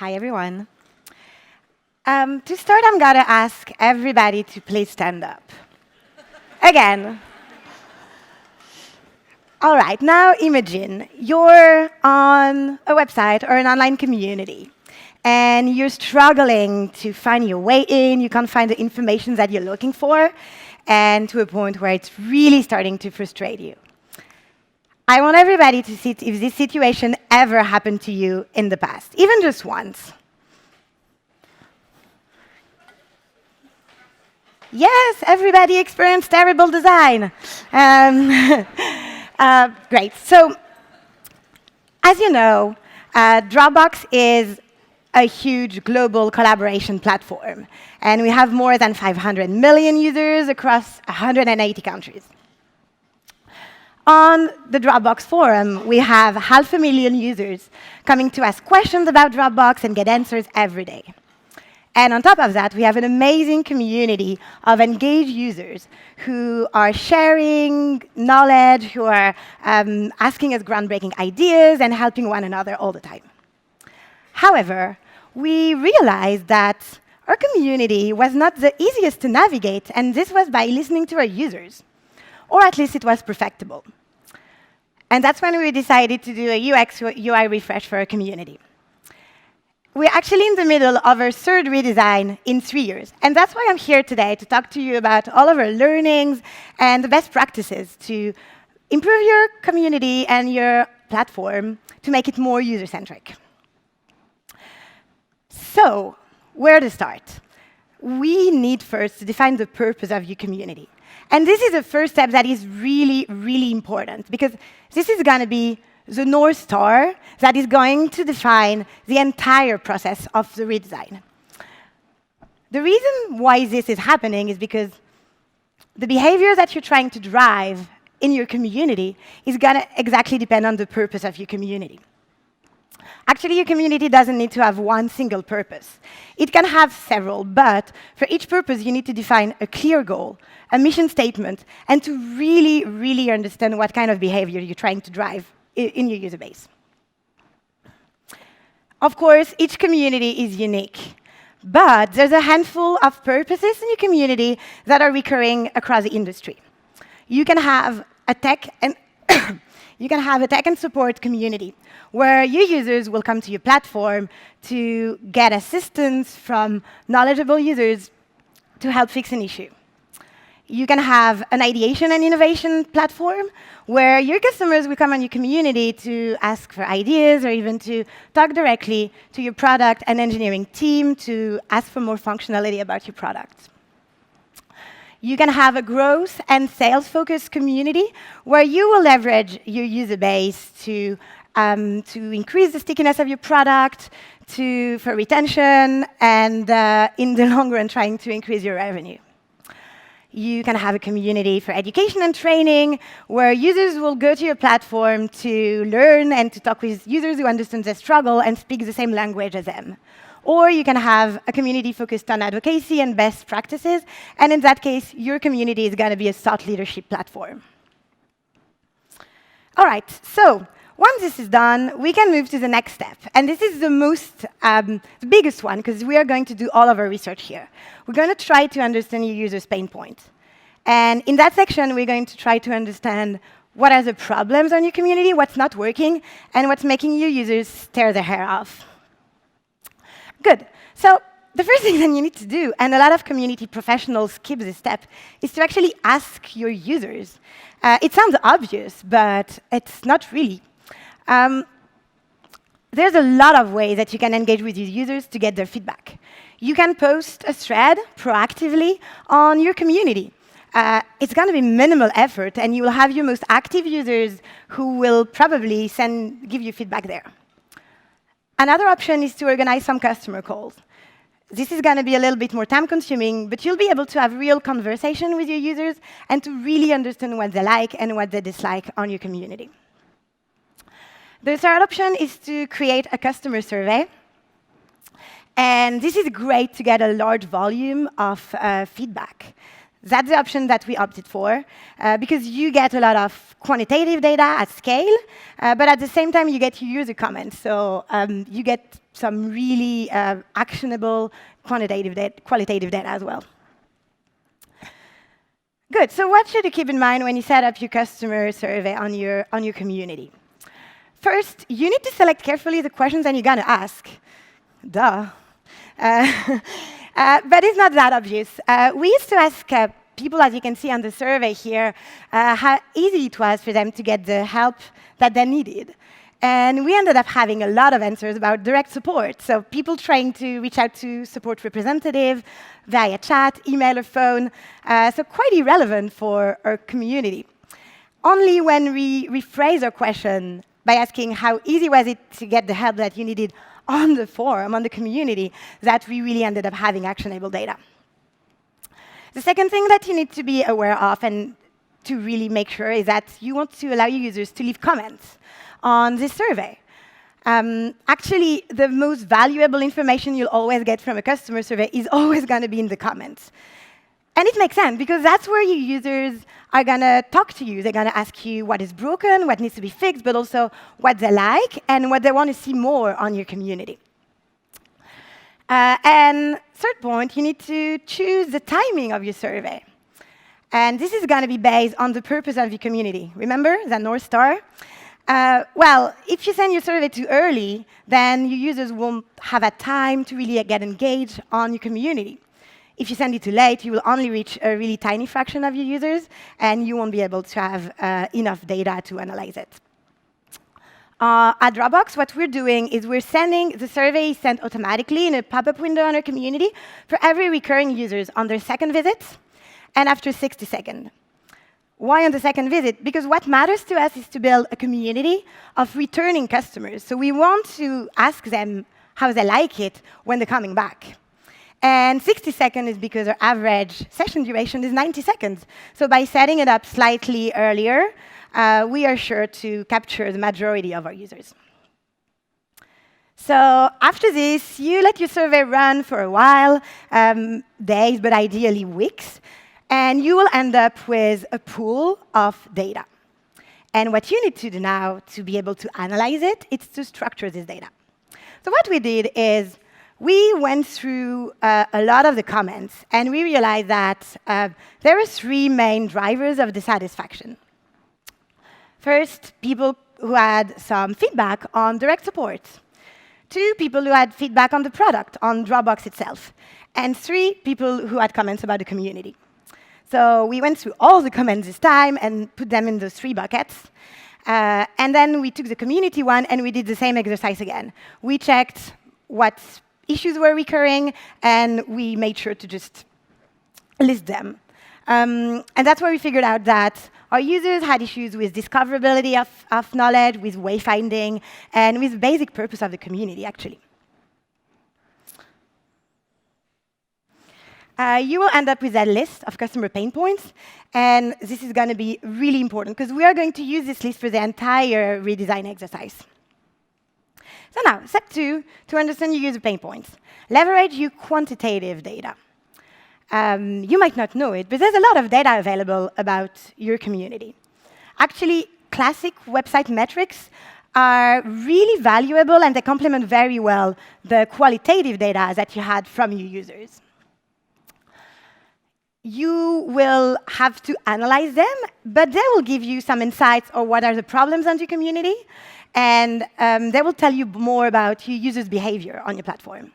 Hi, everyone. To start, I'm going to ask everybody to please stand up. Again. All right, now imagine you're on a website or an online community, and you're struggling to find your way in, you can't find the information that you're looking for, and to a point where it's really starting to frustrate you. I want everybody to see if this situation ever happened to you in the past, even just once. Yes, everybody experienced terrible design. Great. So, as you know, Dropbox is a huge global collaboration platform. And we have more than 500 million users across 180 countries. On the Dropbox forum, we have 500,000 users coming to ask questions about Dropbox and get answers every day. And on top of that, we have an amazing community of engaged users who are sharing knowledge, who are asking us groundbreaking ideas and helping one another all the time. However, we realized that our community was not the easiest to navigate, and this was by listening to our users. Or at least it was perfectible. And that's when we decided to do a UX UI refresh for our community. We're actually in the middle of our third redesign in 3 years. And that's why I'm here today, to talk to you about all of our learnings and the best practices to improve your community and your platform to make it more user-centric. So, where to start? We need first to define the purpose of your community. And this is the first step that is really, really important, because this is going to be the North Star that is going to define the entire process of the redesign. The reason why this is happening is because the behavior that you're trying to drive in your community is going to exactly depend on the purpose of your community. Actually, your community doesn't need to have one single purpose. It can have several, but for each purpose, you need to define a clear goal, a mission statement, and to really, really understand what kind of behavior you're trying to drive in your user base. Of course, each community is unique, but there's a handful of purposes in your community that are recurring across the industry. You can have a tech and support community, where your users will come to your platform to get assistance from knowledgeable users to help fix an issue. You can have an ideation and innovation platform, where your customers will come on your community to ask for ideas or even to talk directly to your product and engineering team to ask for more functionality about your product. You can have a growth and sales-focused community where you will leverage your user base to increase the stickiness of your product, for retention, and in the long run, trying to increase your revenue. You can have a community for education and training, where users will go to your platform to learn and to talk with users who understand their struggle and speak the same language as them. Or you can have a community focused on advocacy and best practices, and in that case, your community is going to be a thought leadership platform. All right, so once this is done, we can move to the next step. And this is the biggest one, because we are going to do all of our research here. We're going to try to understand your users' pain points. And in that section, we're going to try to understand what are the problems on your community, what's not working, and what's making your users tear their hair off. Good. So the first thing that you need to do, and a lot of community professionals skip this step, is to actually ask your users. It sounds obvious, but it's not really. There's a lot of ways that you can engage with your users to get their feedback. You can post a thread proactively on your community. It's going to be minimal effort, and you will have your most active users who will probably give you feedback there. Another option is to organize some customer calls. This is going to be a little bit more time-consuming, but you'll be able to have real conversation with your users and to really understand what they like and what they dislike on your community. The third option is to create a customer survey. And this is great to get a large volume of feedback. That's the option that we opted for, because you get a lot of quantitative data at scale, but at the same time, you get user comments. So you get some really actionable qualitative data as well. Good. So what should you keep in mind when you set up your customer survey on your community? First, you need to select carefully the questions that you're going to ask. Duh. But it's not that obvious. We used to ask people, as you can see on the survey here, how easy it was for them to get the help that they needed. And we ended up having a lot of answers about direct support. So people trying to reach out to support representative via chat, email, or phone. So quite irrelevant for our community. Only when we rephrase our question by asking how easy was it to get the help that you needed on the forum, on the community, that we really ended up having actionable data. The second thing that you need to be aware of and to really make sure is that you want to allow your users to leave comments on this survey. Actually, the most valuable information you'll always get from a customer survey is always going to be in the comments. And it makes sense, because that's where your users are going to talk to you. They're going to ask you what is broken, what needs to be fixed, but also what they like and what they want to see more on your community. And third point, you need to choose the timing of your survey. And this is going to be based on the purpose of your community. Remember the North Star? Well, if you send your survey too early, then your users won't have a time to really get engaged on your community. If you send it too late, you will only reach a really tiny fraction of your users, and you won't be able to have enough data to analyze it. At Dropbox, what we're doing is we're sending the survey sent automatically in a pop-up window on our community for every recurring users on their second visit and after 60 seconds. Why on the second visit? Because what matters to us is to build a community of returning customers. So we want to ask them how they like it when they're coming back. And 60 seconds is because our average session duration is 90 seconds. So by setting it up slightly earlier, we are sure to capture the majority of our users. So after this, you let your survey run for a while, days, but ideally weeks, and you will end up with a pool of data. And what you need to do now to be able to analyze it is to structure this data. So what we did is we went through a lot of the comments, and we realized that there are three main drivers of dissatisfaction. First, people who had some feedback on direct support. Two, people who had feedback on the product, on Dropbox itself. And three, people who had comments about the community. So we went through all the comments this time and put them in those three buckets. And then we took the community one, and we did the same exercise again. We checked what issues were recurring, and we made sure to just list them. And that's where we figured out that our users had issues with discoverability of knowledge, with wayfinding, and with the basic purpose of the community, actually. You will end up with a list of customer pain points, and this is going to be really important, because we are going to use this list for the entire redesign exercise. So now, step 2, to understand your user pain points. Leverage your quantitative data. You might not know it, but there's a lot of data available about your community. Actually, classic website metrics are really valuable, and they complement very well the qualitative data that you had from your users. You will have to analyze them, but they will give you some insights on what are the problems on your community, and they will tell you more about your users' behavior on your platform.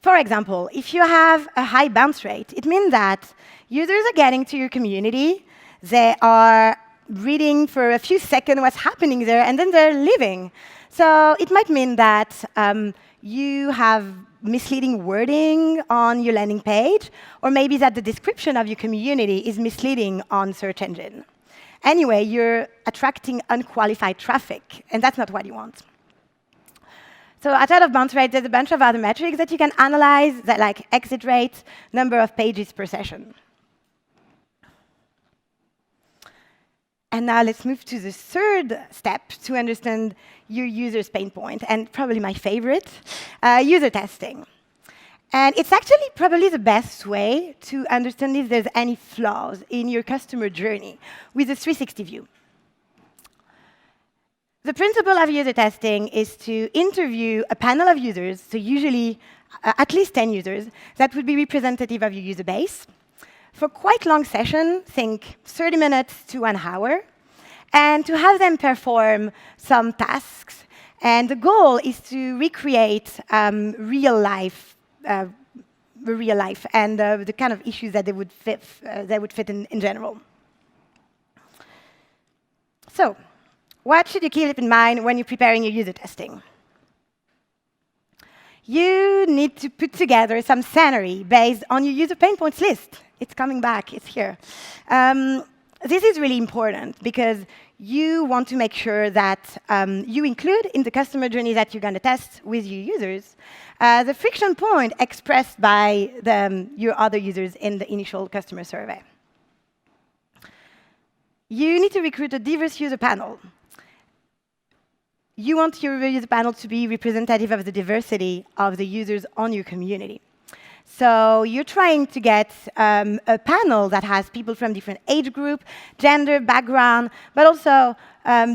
For example, if you have a high bounce rate, it means that users are getting to your community, they are reading for a few seconds what's happening there, and then they're leaving. So it might mean that you have misleading wording on your landing page, or maybe that the description of your community is misleading on search engine. Anyway, you're attracting unqualified traffic, and that's not what you want. So outside of bounce rate, there's a bunch of other metrics that you can analyze, that like exit rate, number of pages per session. And now let's move to the third step to understand your user's pain point, and probably my favorite, user testing. And it's actually probably the best way to understand if there's any flaws in your customer journey with a 360 view. The principle of user testing is to interview a panel of users, so usually at least 10 users, that would be representative of your user base, for quite long session, think 30 minutes to 1 hour, and to have them perform some tasks. And the goal is to recreate real life and the kind of issues that they would fit in general. So, what should you keep in mind when you're preparing your user testing? You need to put together some scenery based on your user pain points list. It's coming back, it's here. This is really important because you want to make sure that you include in the customer journey that you're going to test with your users the friction point expressed by your other users in the initial customer survey. You need to recruit a diverse user panel. You want your user panel to be representative of the diversity of the users on your community. So you're trying to get a panel that has people from different age group, gender, background, but also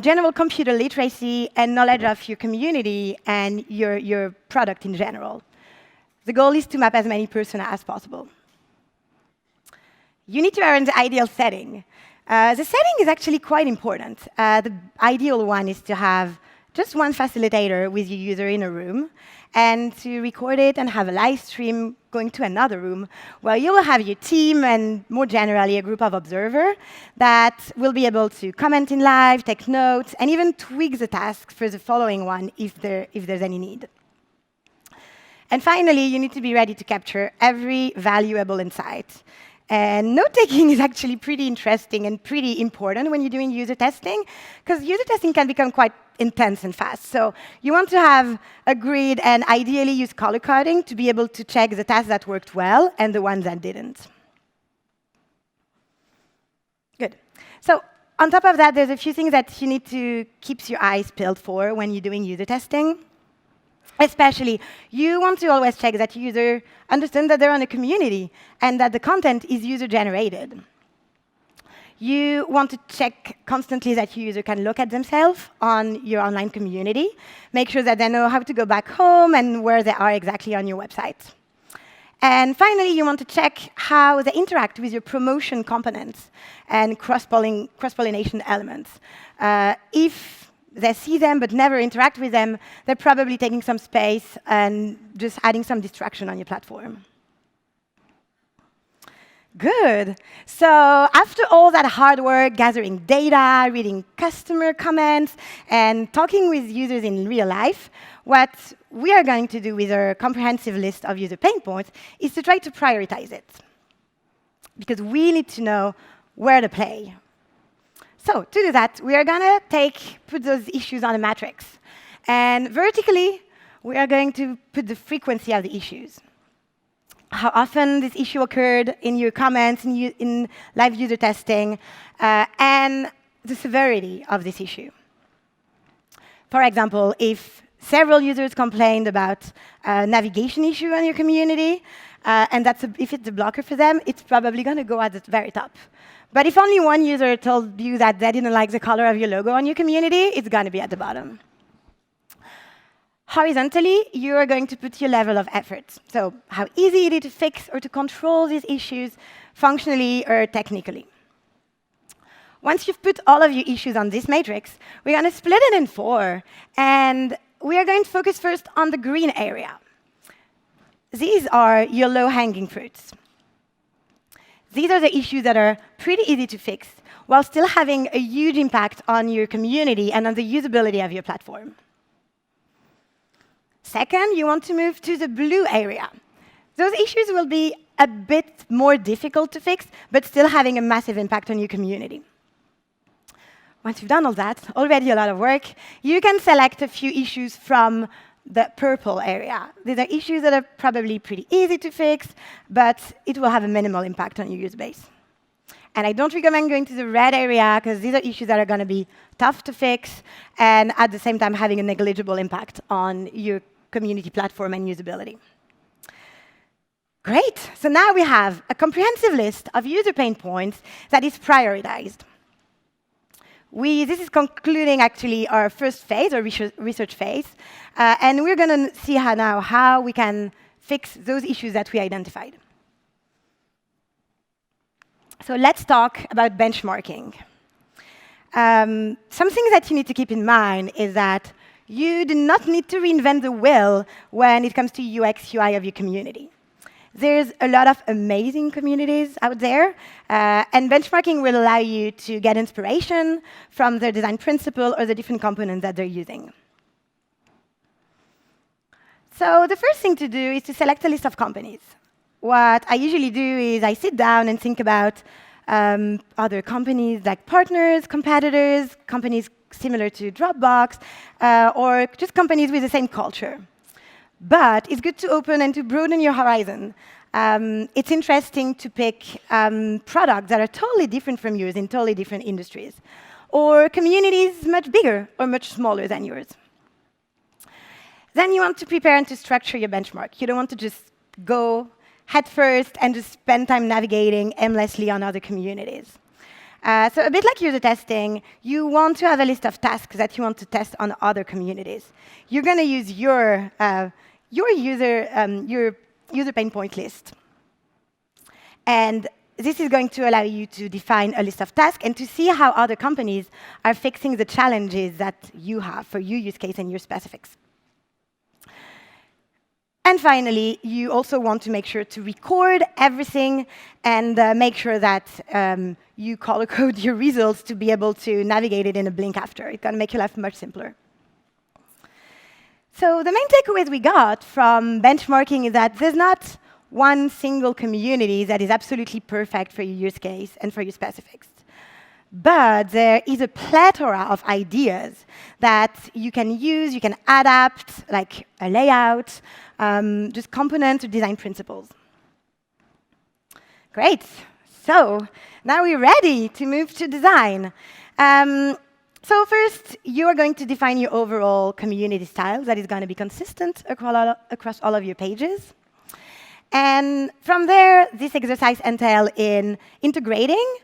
general computer literacy and knowledge of your community and your product in general. The goal is to map as many personas as possible. You need to arrange the ideal setting. The setting is actually quite important. The ideal one is to have just one facilitator with your user in a room, and to record it and have a live stream going to another room where you will have your team and, more generally, a group of observers that will be able to comment in live, take notes, and even tweak the task for the following one if there's any need. And finally, you need to be ready to capture every valuable insight. And note-taking is actually pretty interesting and pretty important when you're doing user testing, because user testing can become quite intense and fast. So you want to have a grid and ideally use color coding to be able to check the tasks that worked well and the ones that didn't. Good. So on top of that, there's a few things that you need to keep your eyes peeled for when you're doing user testing. Especially, you want to always check that your user understands that they're on a community and that the content is user-generated. You want to check constantly that your user can look at themselves on your online community, make sure that they know how to go back home and where they are exactly on your website. And finally, you want to check how they interact with your promotion components and cross-pollination elements. If they see them but never interact with them, they're probably taking some space and just adding some distraction on your platform. Good. So after all that hard work, gathering data, reading customer comments, and talking with users in real life, what we are going to do with our comprehensive list of user pain points is to try to prioritize it. Because we need to know where to play. So to do that, we are going to put those issues on a matrix. And vertically, we are going to put the frequency of the issues. How often this issue occurred in your comments, in live user testing, and the severity of this issue. For example, if several users complained about a navigation issue on your community, and if it's a blocker for them, it's probably going to go at the very top. But if only one user told you that they didn't like the color of your logo on your community, it's going to be at the bottom. Horizontally, you are going to put your level of effort. So how easy it is to fix or to control these issues functionally or technically. Once you've put all of your issues on this matrix, we're going to split it in 4. And we are going to focus first on the green area. These are your low-hanging fruits. These are the issues that are pretty easy to fix, while still having a huge impact on your community and on the usability of your platform. Second, you want to move to the blue area. Those issues will be a bit more difficult to fix, but still having a massive impact on your community. Once you've done all that, already a lot of work, you can select a few issues from the purple area. These are issues that are probably pretty easy to fix, but it will have a minimal impact on your user base. And I don't recommend going to the red area, because these are issues that are going to be tough to fix, and at the same time having a negligible impact on your community platform and usability. Great. So now we have a comprehensive list of user pain points that is prioritized. This is concluding actually our first phase, or research phase, and we're going to see how we can fix those issues that we identified. So let's talk about benchmarking. Something that you need to keep in mind is that you do not need to reinvent the wheel when it comes to UX, UI of your community. There's a lot of amazing communities out there, and benchmarking will allow you to get inspiration from their design principle or the different components that they're using. So the first thing to do is to select a list of companies. What I usually do is I sit down and think about other companies like partners, competitors, companies similar to Dropbox, or just companies with the same culture. But it's good to open and to broaden your horizon. It's interesting to pick products that are totally different from yours in totally different industries, or communities much bigger or much smaller than yours. Then you want to prepare and to structure your benchmark. You don't want to just go head first and just spend time navigating aimlessly on other communities. So a bit like user testing, you want to have a list of tasks that you want to test on other communities. You're going to use your user pain point list. And this is going to allow you to define a list of tasks and to see how other companies are fixing the challenges that you have for your use case and your specifics. And finally, you also want to make sure to record everything and make sure that you color code your results to be able to navigate it in a blink after. It's going to make your life much simpler. So the main takeaways we got from benchmarking is that there's not one single community that is absolutely perfect for your use case and for your specifics. But there is a plethora of ideas that you can use, you can adapt, like a layout, just components or design principles. Great. So now we're ready to move to design. So first, you are going to define your overall community style that is going to be consistent across all of your pages. And from there, this exercise entails in integrating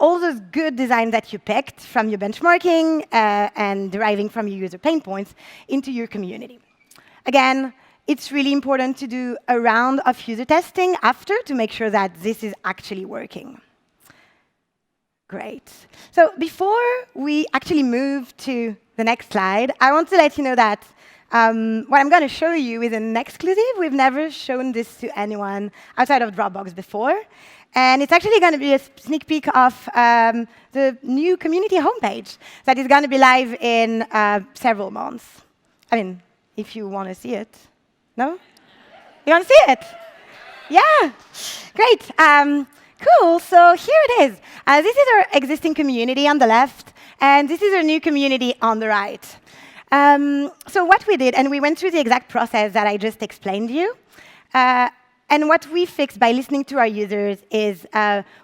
all those good designs that you picked from your benchmarking and deriving from your user pain points into your community. Again, it's really important to do a round of user testing after to make sure that this is actually working. Great. So before we actually move to the next slide, I want to let you know that what I'm going to show you is an exclusive. We've never shown this to anyone outside of Dropbox before. And it's actually going to be a sneak peek of the new community homepage that is going to be live in several months. I mean, if you want to see it. No? You want to see it? Yeah. Great. Cool. So here it is. This is our existing community on the left, and this is our new community on the right. So what we did, and we went through the exact process that I just explained to you. And what we fixed by listening to our users is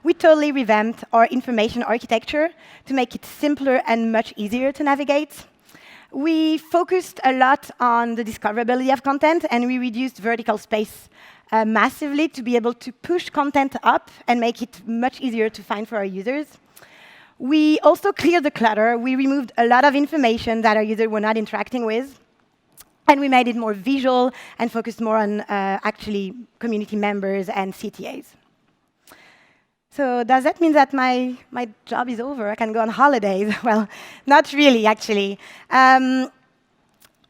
we totally revamped our information architecture to make it simpler and much easier to navigate. We focused a lot on the discoverability of content, and we reduced vertical space massively to be able to push content up and make it much easier to find for our users. We also cleared the clutter. We removed a lot of information that our users were not interacting with. And we made it more visual and focused more on actually community members and CTAs. So does that mean that my job is over? I can go on holidays? Well, not really, actually.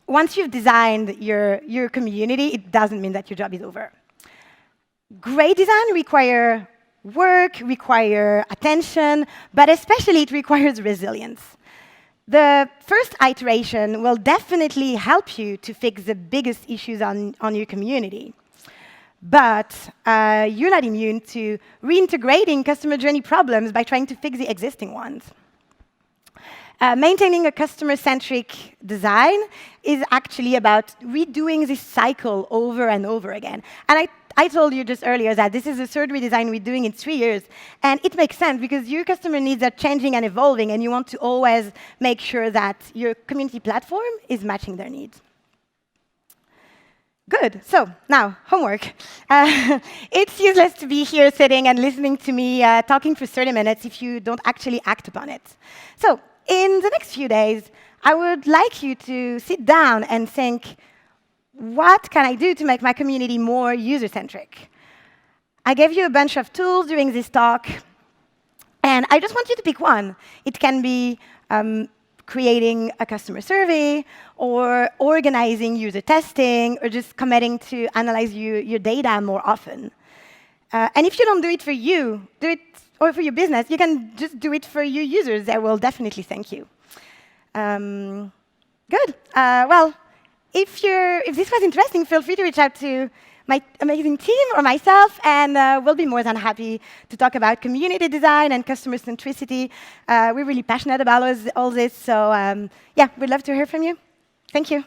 Once you've designed your community, it doesn't mean that your job is over. Great design requires work, requires attention, but especially it requires resilience. The first iteration will definitely help you to fix the biggest issues on your community. But you're not immune to reintegrating customer journey problems by trying to fix the existing ones. Maintaining a customer-centric design is actually about redoing this cycle over and over again. And I told you just earlier that this is the third redesign we're doing in 3 years. And it makes sense because your customer needs are changing and evolving, and you want to always make sure that your community platform is matching their needs. Good. So now, homework. It's useless to be here sitting and listening to me talking for 30 minutes if you don't actually act upon it. So in the next few days, I would like you to sit down and think, what can I do to make my community more user-centric? I gave you a bunch of tools during this talk, and I just want you to pick one. It can be creating a customer survey, or organizing user testing, or just committing to analyze your data more often. And if you don't do it for you, do it or for your business, you can just do it for your users. They will definitely thank you. Good. Well, if this was interesting, feel free to reach out to my amazing team or myself, and we'll be more than happy to talk about community design and customer centricity. We're really passionate about all this, so yeah, we'd love to hear from you. Thank you.